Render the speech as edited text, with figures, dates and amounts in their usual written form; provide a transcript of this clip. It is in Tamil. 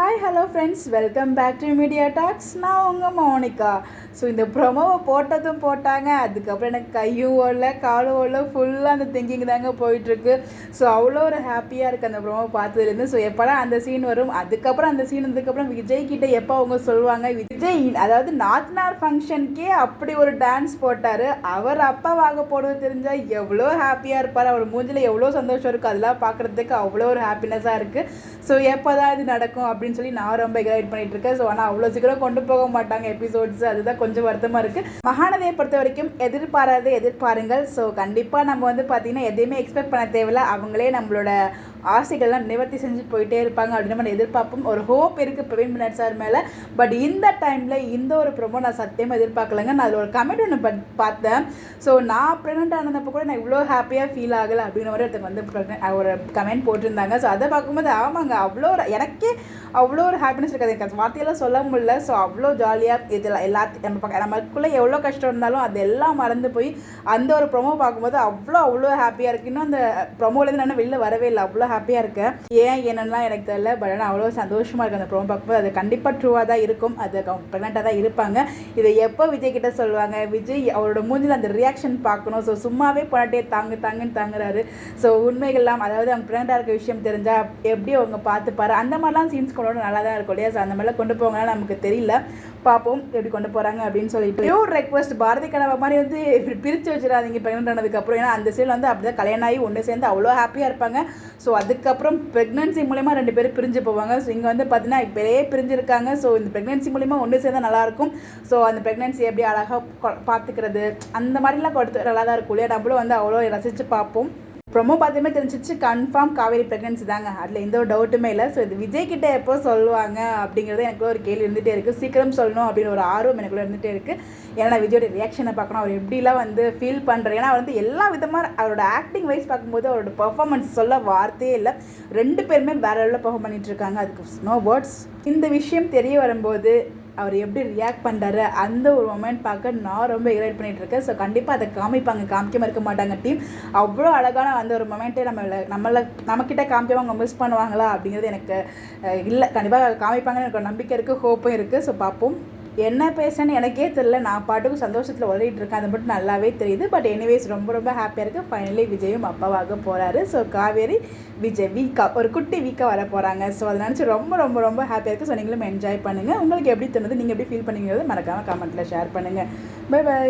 Hi hello friends, welcome back to media talks. நான் உங்கள் மோனிகா. ஸோ இந்த ப்ரொமோவை போட்டதும் போட்டாங்க, அதுக்கப்புறம் எனக்கு கையும் ஓடல காலும் ஓடல, ஃபுல்லாக அந்த திங்கிங் தாங்க போயிட்டுருக்கு. ஸோ அவ்வளோ ஒரு ஹாப்பியாக இருக்குது அந்த ப்ரொமோ பார்த்ததுலேருந்து. ஸோ எப்போடா அந்த சீன் வரும், அதுக்கப்புறம் அந்த சீன் வந்ததுக்கப்புறம் விஜய் கிட்டே எப்போ அவங்க சொல்லுவாங்க. விஜய் அதாவது நாத்தனார் ஃபங்க்ஷனுக்கே அப்படி ஒரு டான்ஸ் போட்டார். அவர் அப்பாவாக போடுவது தெரிஞ்சால் எவ்வளோ ஹாப்பியாக இருப்பார், அவர் மூஞ்சில் எவ்வளோ சந்தோஷம் இருக்குது, அதெல்லாம் பார்க்குறதுக்கு அவ்வளோ ஒரு ஹாப்பினஸாக இருக்குது. ஸோ எப்போ தான் இது நடக்கும் அப்படின்னு சொல்லி நான் ரொம்ப எக்ஸைட் பண்ணிட்டு இருக்கேன். ஸோ ஆனால் அவ்வளோ சீக்கிரம் கொண்டு போக மாட்டாங்க எபிசோட்ஸ், அதுதான் கொஞ்சம் வருத்தமாக இருக்குது. மகாநதியை பொறுத்த வரைக்கும் எதிர்பாருங்கள். ஸோ கண்டிப்பாக நம்ம வந்து பார்த்திங்கன்னா எதையுமே எக்ஸ்பெக்ட் பண்ண தேவையில்ல, அவங்களே நம்மளோட ஆசைகள்லாம் நிவர்த்தி செஞ்சு போயிட்டே இருப்பாங்க அப்படின்னு நம்ம எதிர்பார்ப்போம். ஒரு ஹோப் இருக்குது பிரவீன் பனட் சார் மேலே. பட் இந்த டைமில் இந்த ஒரு ப்ரோமோ நான் சத்தியமாக எதிர்பார்க்கலங்க. நான் அதில் ஒரு கமெண்ட் ஒன்று பார்த்தேன். ஸோ நான் ப்ரெக்னென்ட் ஆனதப்போ கூட நான் இவ்வளோ ஹாப்பியாக ஃபீல் ஆகலை அப்படின்னு ஒருத்தர் வந்து ஒரு கமெண்ட் போட்டிருந்தாங்க. ஸோ அதை பார்க்கும்போது ஆமாங்க, அவ்வளோ எனக்கே அவ்வளோ ஒரு ஹாப்பினஸ் இருக்காது, எனக்கு வார்த்தையெல்லாம் சொல்ல முடியல. ஸோ அவ்வளோ ஜாலியாக இதில் எல்லாத்தையும் நமக்குள்ளே எவ்வளோ கஷ்டம் இருந்தாலும் அதெல்லாம் மறந்து போய் அந்த ஒரு ப்ரொமோ பார்க்கும்போது அவ்வளோ ஹாப்பியாக இருக்குது. இன்னும் அந்த ப்ரொமோலேருந்து நான் வெளில வரவே இல்லை, அவ்வளோ ஹாப்பியாக இருக்கேன். ஏன் என்னென்னா எனக்கு தெரியல, பட் ஆனால் அவ்வளோ சந்தோஷமாக இருக்குது அந்த ப்ரோமோ பார்க்கும்போது. அது கண்டிப்பாக ட்ரூவாக தான் இருக்கும், அது ப்ரெக்னெண்ட்டாக தான் இருப்பாங்க. இதை எப்போ விஜய் கிட்ட சொல்லுவாங்க, விஜய் அவரோட மூஞ்சில் அந்த ரியாக்ஷன் பார்க்கணும். ஸோ சும்மாவே போனாட்டே தாங்குன்னு தாங்குறாரு. ஸோ உண்மைகள்லாம் அதாவது அவங்க ப்ரெக்னெண்ட்டாக இருக்க விஷயம் தெரிஞ்சால் எப்படி அவங்க பார்த்துப்பாரு, அந்த மாதிரிலாம் சீன்ஸ் கொண்டு நல்லா தான் இருக்கும் இல்லையா. ஸோ அந்த மாதிரிலாம் கொண்டு போங்கன்னா நமக்கு தெரியல, பார்ப்போம் எப்படி கொண்டு போகிறாங்க அப்படின்னு சொல்லிட்டு. பியூர் ரெக்வஸ்ட், பாரதி கனவா மாதிரி வந்து இப்படி பிரித்து வச்சிடாதீங்க ப்ரெக்னென்ட் ஆனதுக்கப்புறம். ஏன்னா அந்த சீன் வந்து அப்படி தான் கல்யாணம் ஆகி ஒன்று சேர்ந்து அவ்வளோ ஹாப்பியாக இருப்பாங்க. ஸோ அதுக்கப்புறம் ப்ரெக்னன்சி மூலமா 2 பேரும் பிரிஞ்சு போவாங்க. ஸோ இங்கே வந்து பார்த்தீங்கன்னா இப்போவே பிரிஞ்சிருக்காங்க. ஸோ இந்த ப்ரெக்னன்சி மூலிமா ஒன்று சேர்ந்தால் நல்லாயிருக்கும். ஸோ அந்த ப்ரெக்னன்சி எப்படி அழகாக பார்த்துக்கிறது, அந்த மாதிரிலாம் கொடுத்து நல்லா தான் இருக்கும் இல்லையா. நம்மளும் வந்து அவ்வளோ ரசித்து பார்ப்போம். ப்ரொமோ பார்த்துமே தெரிஞ்சிச்சு, கன்ஃபார்ம் காவேரி ப்ரெக்னன்சி தாங்க, அதில் எந்த ஒரு டவுட்டுமே இல்லை. ஸோ இது விஜய் கிட்டே எப்போ சொல்லுவாங்க அப்படிங்கிறது எனக்குள்ள ஒரு கேள்வி இருந்துகிட்டே இருக்குது. சீக்கிரம் சொல்லணும் அப்படின்னு ஒரு ஆர்வம் எனக்குள்ள இருந்துகிட்டே இருக்குது. ஏன்னா விஜயோட ரியாக்ஷனை பார்க்கணும், அவர் எப்படிலாம் வந்து ஃபீல் பண்ணுறாரு. ஏன்னா வந்து எல்லா விதமாக அவரோட ஆக்டிங் வைஸ் பார்க்கும்போது அவரோட பர்ஃபார்மன்ஸ் சொல்ல வார்த்தையே இல்லை. 2 பேருமே வேற லெவலில் பர்ஃபார்ம் பண்ணிட்டு இருக்காங்க, அதுக்கு நோ வேர்ட்ஸ். இந்த விஷயம் தெரிய வரும்போது அவர் எப்படி ரியாக்ட் பண்ணுறாரு அந்த ஒரு மொமெண்ட் பார்க்க நான் ரொம்ப எக்ஸைட் பண்ணிகிட்டு இருக்கேன். ஸோ கண்டிப்பாக அதை காமிக்காமல் இருக்க மாட்டாங்க டீம். அவ்வளோ அழகான அந்த ஒரு மொமெண்ட்டே நம்மக்கிட்ட காமிக்காமல் அவங்க மிஸ் பண்ணுவாங்களா அப்படிங்கிறது எனக்கு இல்லை. கண்டிப்பாக காமிப்பாங்கன்னு எனக்கு ஒரு நம்பிக்கை இருக்குது, ஹோப்பும் இருக்குது. ஸோ பார்ப்போம். என்ன பேசுன்னு எனக்கே தெரியல, நான் பாட்டுக்கு சந்தோஷத்தில் உதவிட்டு இருக்கேன், அது மட்டும் நல்லாவே தெரியுது. பட் எனிவேஸ் ரொம்ப ஹாப்பியாக இருக்குது. ஃபைனலி விஜயும் அப்பாவாக போகிறாரு. ஸோ காவேரி விஜய் ஒரு குட்டி வீக்காக வர போகிறாங்க. ஸோ அதை நினச்சி ரொம்ப ஹாப்பியாக இருக்குது. ஸோ நீங்களும் என்ஜாய் பண்ணுங்கள். உங்களுக்கு எப்படி தோணுது, நீங்கள் எப்படி ஃபீல் பண்ணுங்கிறது மறக்காமல் கமெண்ட்டில் ஷேர் பண்ணுங்கள். பை.